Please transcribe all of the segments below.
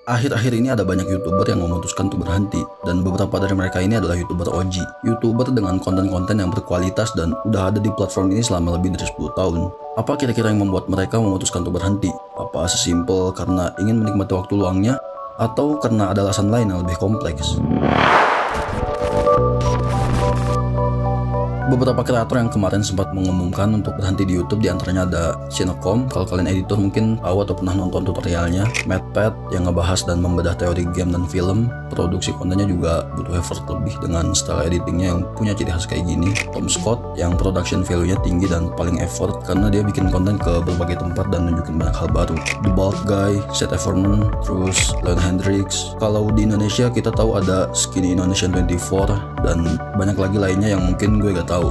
Akhir-akhir ini ada banyak YouTuber yang memutuskan untuk berhenti, dan beberapa dari mereka ini adalah YouTuber OG. YouTuber dengan konten-konten yang berkualitas dan udah ada di platform ini selama lebih dari 10 tahun. Apa kira-kira yang membuat mereka memutuskan untuk berhenti? Apa sesimpel karena ingin menikmati waktu luangnya, atau karena ada alasan lain yang lebih kompleks? Beberapa kreator yang kemarin sempat mengumumkan untuk berhenti di YouTube, diantaranya ada Sinokom, kalau kalian editor mungkin tahu atau pernah nonton tutorialnya, MadPad yang ngebahas dan membedah teori game dan film, produksi kontennya juga butuh effort lebih dengan style editingnya yang punya ciri khas kayak gini, Tom Scott yang production value-nya tinggi dan paling effort karena dia bikin konten ke berbagai tempat dan nunjukin banyak hal baru, The Bald Guy, Seth Everman, terus Leon Hendricks. Kalau di Indonesia kita tahu ada Skinny Indonesian 24 dan banyak lagi lainnya yang mungkin gue gak tahu.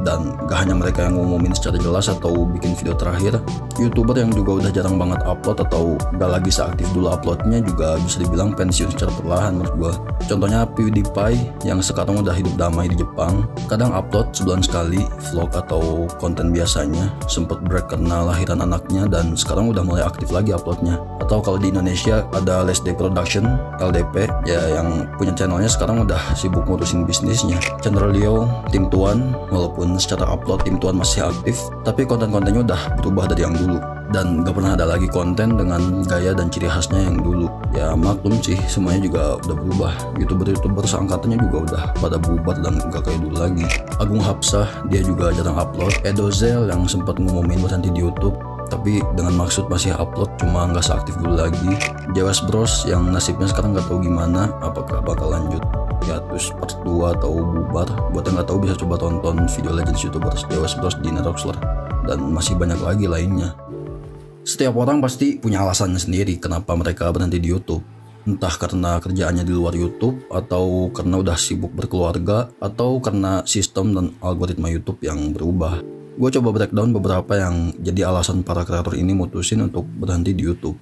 Dan gak hanya mereka yang ngumumin secara jelas atau bikin video terakhir, YouTuber yang juga udah jarang banget upload atau gak lagi seaktif dulu uploadnya juga bisa dibilang pensiun secara perlahan menurut gua. Contohnya PewDiePie yang sekarang udah hidup damai di Jepang, kadang upload sebulan sekali vlog atau konten biasanya, sempet break karena lahiran anaknya dan sekarang udah mulai aktif lagi uploadnya. Atau kalau di Indonesia ada Last Day Production, LDP, ya yang punya channelnya sekarang udah sibuk ngurusin bisnisnya. Chandra Leo, Tim Tuan, walaupun secara upload Tim Tuan masih aktif, tapi konten-kontennya udah berubah dari yang dulu dan gak pernah ada lagi konten dengan gaya dan ciri khasnya yang dulu. Ya maklum sih, semuanya juga udah berubah. YouTuber seangkatannya juga udah pada bubar dan gak kayak dulu lagi. Agung Hapsah, dia juga jarang upload. Edozel yang sempat ngumumin berhenti di YouTube tapi dengan maksud masih upload, cuma nggak seaktif dulu lagi. Jawas Bros yang nasibnya sekarang nggak tahu gimana, apakah bakal lanjut hiatus part 2 atau bubar. Buat yang nggak tahu bisa coba tonton video Legends YouTubers Jawas Bros di Netroxler dan masih banyak lagi lainnya. Setiap orang pasti punya alasannya sendiri kenapa mereka berhenti di YouTube. Entah karena kerjaannya di luar YouTube, atau karena udah sibuk berkeluarga, atau karena sistem dan algoritma YouTube yang berubah. Gue coba breakdown beberapa yang jadi alasan para kreator ini mutusin untuk berhenti di YouTube.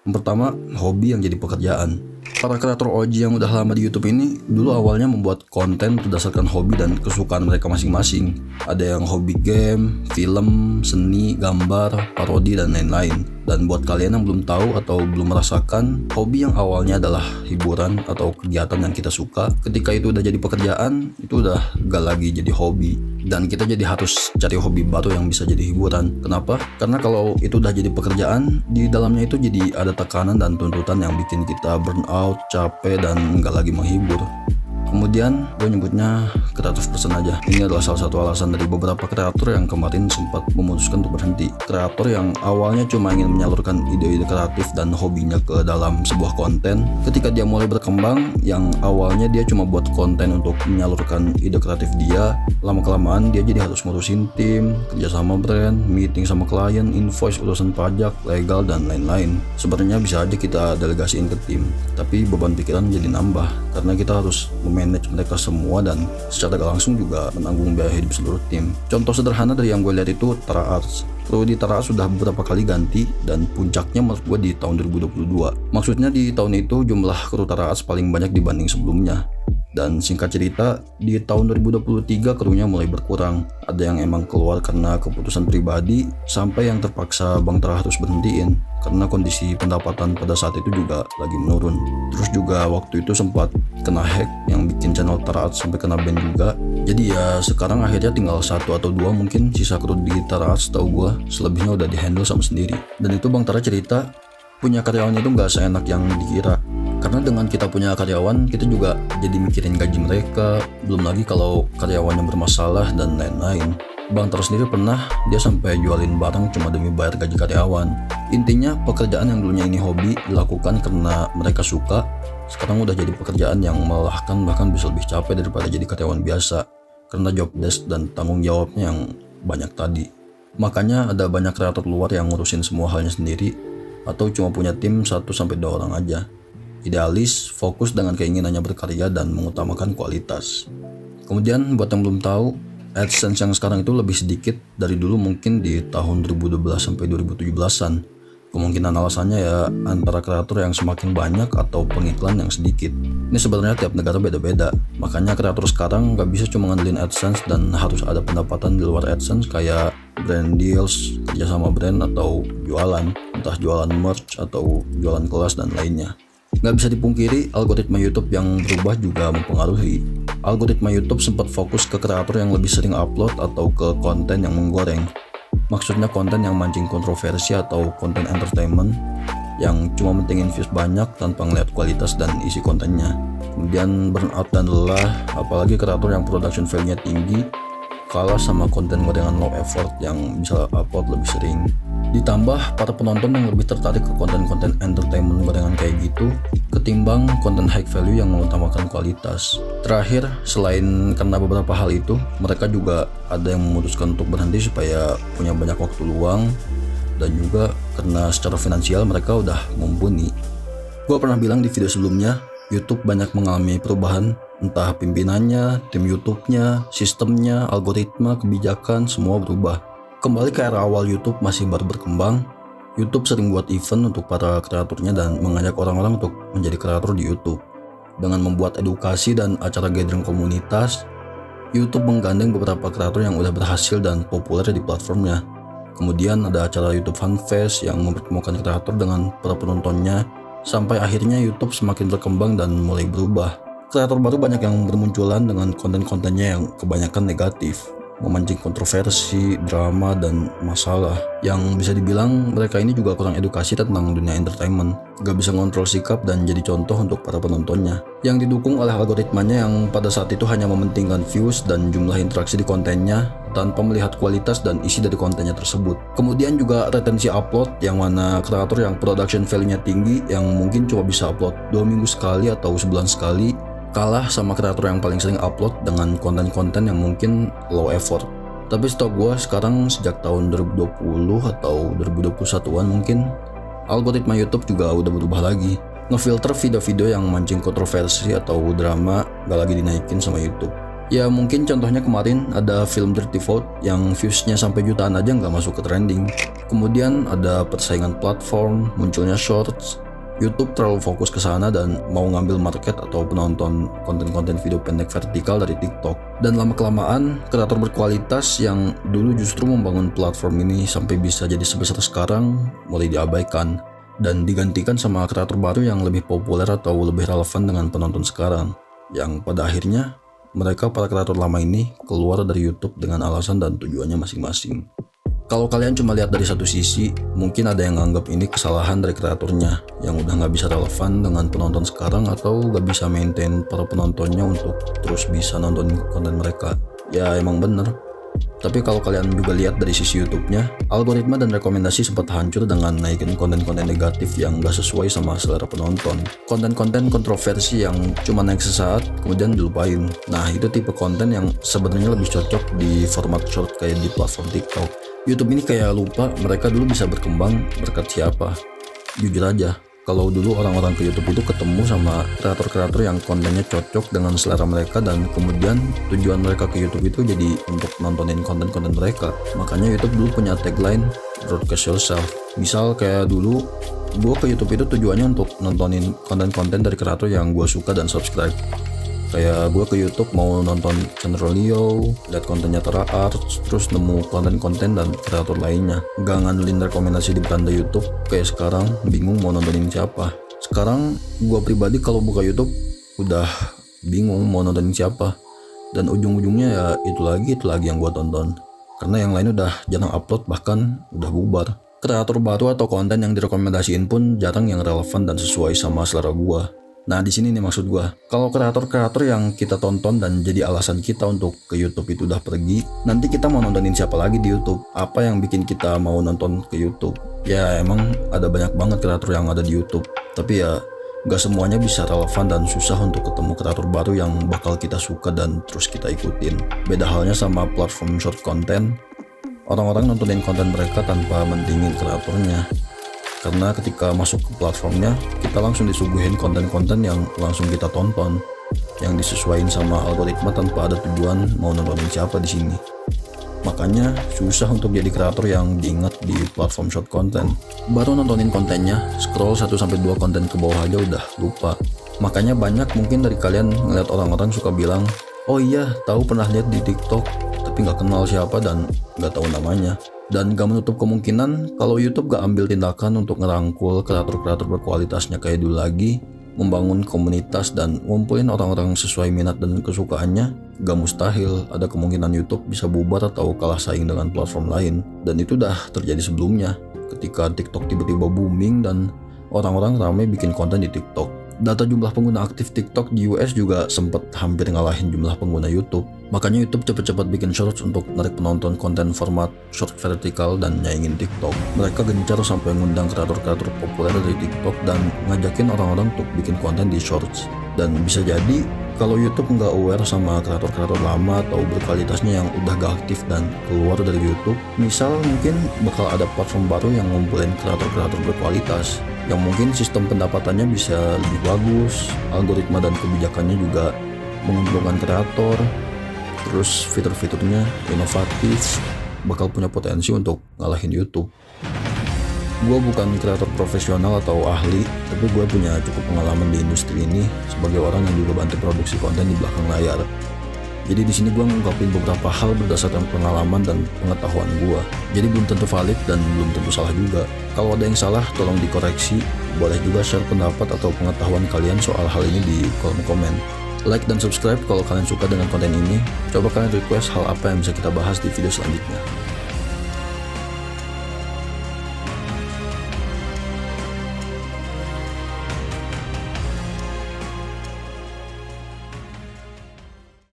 Yang pertama, hobi yang jadi pekerjaan. Para kreator OG yang udah lama di YouTube ini dulu awalnya membuat konten berdasarkan hobi dan kesukaan mereka masing-masing. Ada yang hobi game, film, seni, gambar, parodi, dan lain-lain. Dan buat kalian yang belum tahu atau belum merasakan, hobi yang awalnya adalah hiburan atau kegiatan yang kita suka, ketika itu udah jadi pekerjaan, itu udah gak lagi jadi hobi. Dan kita jadi harus cari hobi baru yang bisa jadi hiburan. Kenapa? Karena kalau itu udah jadi pekerjaan, di dalamnya itu jadi ada tekanan dan tuntutan yang bikin kita burn out, capek, dan gak lagi menghibur. Kemudian gue nyebutnya kreatif person aja. Ini adalah salah satu alasan dari beberapa kreator yang kemarin sempat memutuskan untuk berhenti. Kreator yang awalnya cuma ingin menyalurkan ide-ide kreatif dan hobinya ke dalam sebuah konten, ketika dia mulai berkembang, yang awalnya dia cuma buat konten untuk menyalurkan ide kreatif dia, lama-kelamaan dia jadi harus ngurusin tim, kerja sama brand, meeting sama klien, invoice, urusan pajak, legal, dan lain-lain. Sebenarnya bisa aja kita delegasiin ke tim, tapi beban pikiran jadi nambah karena kita harus manage mereka semua dan secara gak langsung juga menanggung biaya hidup seluruh tim. Contoh sederhana dari yang gue lihat itu Tara Arts. Kru di Tara Arts sudah beberapa kali ganti dan puncaknya menurut gue di tahun 2022. Maksudnya di tahun itu jumlah kru Tara Arts paling banyak dibanding sebelumnya. Dan singkat cerita, di tahun 2023 krunya mulai berkurang. Ada yang emang keluar karena keputusan pribadi, sampai yang terpaksa Bang Tara harus berhentiin karena kondisi pendapatan pada saat itu juga lagi menurun. Terus juga waktu itu sempat kena hack yang bikin channel Tara Arts sampai kena ban juga. Jadi ya sekarang akhirnya tinggal 1 atau 2 mungkin sisa kru di Tara Arts, tahu gua. Selebihnya udah dihandle sama sendiri. Dan itu Bang Tara cerita punya karyawan itu nggak seenak yang dikira. Karena dengan kita punya karyawan, kita juga jadi mikirin gaji mereka, belum lagi kalau karyawannya bermasalah dan lain-lain. Bang Tara sendiri pernah dia sampai jualin barang cuma demi bayar gaji karyawan. Intinya pekerjaan yang dulunya ini hobi dilakukan karena mereka suka, sekarang udah jadi pekerjaan yang melelahkan, bahkan bisa lebih capek daripada jadi karyawan biasa karena job desk dan tanggung jawabnya yang banyak tadi. Makanya ada banyak kreator luar yang ngurusin semua halnya sendiri atau cuma punya tim 1-2 orang aja. Idealis, fokus dengan keinginannya berkarya dan mengutamakan kualitas. Kemudian buat yang belum tahu, AdSense yang sekarang itu lebih sedikit dari dulu, mungkin di tahun 2012 sampai 2017-an. Kemungkinan alasannya ya antara kreator yang semakin banyak atau pengiklan yang sedikit. Ini sebenarnya tiap negara beda-beda. Makanya kreator sekarang nggak bisa cuma ngandelin AdSense dan harus ada pendapatan di luar AdSense kayak brand deals, kerja sama brand, atau jualan, entah jualan merch atau jualan kelas dan lainnya. Nggak bisa dipungkiri, algoritma YouTube yang berubah juga mempengaruhi. Algoritma YouTube sempat fokus ke kreator yang lebih sering upload atau ke konten yang menggoreng. Maksudnya konten yang mancing kontroversi atau konten entertainment yang cuma mentingin views banyak tanpa ngeliat kualitas dan isi kontennya. Kemudian burnout dan lelah, apalagi kreator yang production value-nya tinggi kalah sama konten gorengan low effort yang bisa upload lebih sering. Ditambah para penonton yang lebih tertarik ke konten-konten entertainment gorengan kayak gitu ketimbang konten high value yang mengutamakan kualitas. Terakhir, selain karena beberapa hal itu, mereka juga ada yang memutuskan untuk berhenti supaya punya banyak waktu luang, dan juga karena secara finansial mereka udah mumpuni. Gue pernah bilang di video sebelumnya, YouTube banyak mengalami perubahan, entah pimpinannya, tim YouTube-nya, sistemnya, algoritma, kebijakan, semua berubah. Kembali ke era awal YouTube masih baru berkembang, YouTube sering buat event untuk para kreatornya dan mengajak orang-orang untuk menjadi kreator di YouTube. Dengan membuat edukasi dan acara gathering komunitas, YouTube menggandeng beberapa kreator yang udah berhasil dan populer di platformnya. Kemudian ada acara YouTube Fanfest yang mempertemukan kreator dengan para penontonnya, sampai akhirnya YouTube semakin berkembang dan mulai berubah. Kreator baru banyak yang bermunculan dengan konten-kontennya yang kebanyakan negatif, memancing kontroversi, drama, dan masalah. Yang bisa dibilang mereka ini juga kurang edukasi tentang dunia entertainment, gak bisa ngontrol sikap dan jadi contoh untuk para penontonnya. Yang didukung oleh algoritmanya yang pada saat itu hanya mementingkan views dan jumlah interaksi di kontennya, tanpa melihat kualitas dan isi dari kontennya tersebut. Kemudian juga retensi upload, yang mana kreator yang production value-nya tinggi, yang mungkin cuma bisa upload 2 minggu sekali atau sebulan sekali, kalah sama kreator yang paling sering upload dengan konten-konten yang mungkin low effort. Tapi setahu gue sekarang sejak tahun 2020 atau 2021an mungkin, algoritma YouTube juga udah berubah lagi. Ngefilter video-video yang mancing kontroversi atau drama gak lagi dinaikin sama YouTube. Ya mungkin contohnya kemarin ada film Dirty Vote yang viewsnya sampai jutaan aja nggak masuk ke trending. Kemudian ada persaingan platform, munculnya shorts. YouTube terlalu fokus ke sana dan mau ngambil market atau penonton konten-konten video pendek vertikal dari TikTok. Dan lama-kelamaan kreator berkualitas yang dulu justru membangun platform ini sampai bisa jadi sebesar sekarang mulai diabaikan dan digantikan sama kreator baru yang lebih populer atau lebih relevan dengan penonton sekarang. Yang pada akhirnya mereka para kreator lama ini keluar dari YouTube dengan alasan dan tujuannya masing-masing. Kalau kalian cuma lihat dari satu sisi, mungkin ada yang nganggap ini kesalahan dari kreatornya yang udah nggak bisa relevan dengan penonton sekarang atau nggak bisa maintain para penontonnya untuk terus bisa nonton konten mereka. Ya emang bener. Tapi kalau kalian juga lihat dari sisi YouTube-nya, algoritma dan rekomendasi sempat hancur dengan naikin konten-konten negatif yang gak sesuai sama selera penonton. Konten-konten kontroversi yang cuma naik sesaat, kemudian dilupain. Nah, itu tipe konten yang sebenarnya lebih cocok di format short kayak di platform TikTok. YouTube ini kayak lupa mereka dulu bisa berkembang berkat siapa. Jujur aja, kalau dulu orang-orang ke YouTube itu ketemu sama kreator-kreator yang kontennya cocok dengan selera mereka dan kemudian tujuan mereka ke YouTube itu jadi untuk nontonin konten-konten mereka. Makanya YouTube dulu punya tagline broadcast yourself. Misal kayak dulu gue ke YouTube itu tujuannya untuk nontonin konten-konten dari kreator yang gue suka dan subscribe. Kayak gue ke YouTube mau nonton channel Leo, lihat kontennya Tara Arts, terus nemu konten-konten dan kreator lainnya. Gak ngandelin rekomendasi di beranda YouTube. Kayak sekarang bingung mau nontonin siapa. Sekarang gue pribadi kalau buka YouTube udah bingung mau nontonin siapa. Dan ujung-ujungnya ya itu lagi yang gue tonton. Karena yang lain udah jarang upload, bahkan udah bubar. Kreator baru atau konten yang direkomendasiin pun jarang yang relevan dan sesuai sama selera gue. Nah di sini nih maksud gue, kalau kreator-kreator yang kita tonton dan jadi alasan kita untuk ke YouTube itu udah pergi, nanti kita mau nontonin siapa lagi di YouTube? Apa yang bikin kita mau nonton ke YouTube? Ya emang ada banyak banget kreator yang ada di YouTube, tapi ya gak semuanya bisa relevan dan susah untuk ketemu kreator baru yang bakal kita suka dan terus kita ikutin. Beda halnya sama platform short content, orang-orang nontonin konten mereka tanpa mentingin kreatornya. Karena ketika masuk ke platformnya, kita langsung disuguhin konten-konten yang langsung kita tonton, yang disesuaikan sama algoritma tanpa ada tujuan mau nontonin siapa di sini. Makanya susah untuk jadi kreator yang diingat di platform short content. Baru nontonin kontennya, scroll 1-2 konten ke bawah aja udah lupa. Makanya banyak mungkin dari kalian ngeliat orang-orang suka bilang, oh iya tahu pernah lihat di TikTok, tapi nggak kenal siapa dan nggak tahu namanya. Dan gak menutup kemungkinan kalau YouTube gak ambil tindakan untuk ngerangkul kreator-kreator berkualitasnya kayak dulu lagi, membangun komunitas dan ngumpulin orang-orang sesuai minat dan kesukaannya, gak mustahil ada kemungkinan YouTube bisa bubar atau kalah saing dengan platform lain. Dan itu udah terjadi sebelumnya, ketika TikTok tiba-tiba booming dan orang-orang ramai bikin konten di TikTok. Data jumlah pengguna aktif TikTok di US juga sempat hampir ngalahin jumlah pengguna YouTube. Makanya YouTube cepet-cepet bikin shorts untuk narik penonton konten format short vertikal dan nyaingin TikTok. Mereka gencar sampai ngundang kreator-kreator populer dari TikTok dan ngajakin orang-orang untuk bikin konten di shorts. Dan bisa jadi kalau YouTube nggak aware sama kreator-kreator lama atau berkualitasnya yang udah gak aktif dan keluar dari YouTube, misal mungkin bakal ada platform baru yang ngumpulin kreator-kreator berkualitas, yang mungkin sistem pendapatannya bisa lebih bagus, algoritma dan kebijakannya juga menguntungkan kreator, terus fitur-fiturnya inovatif, bakal punya potensi untuk ngalahin YouTube. Gue bukan kreator profesional atau ahli, tapi gue punya cukup pengalaman di industri ini sebagai orang yang juga bantu produksi konten di belakang layar. Jadi di sini gue ngungkapin beberapa hal berdasarkan pengalaman dan pengetahuan gue. Jadi belum tentu valid dan belum tentu salah juga. Kalau ada yang salah, tolong dikoreksi. Boleh juga share pendapat atau pengetahuan kalian soal hal ini di kolom komen. Like dan subscribe kalau kalian suka dengan konten ini. Coba kalian request hal apa yang bisa kita bahas di video selanjutnya.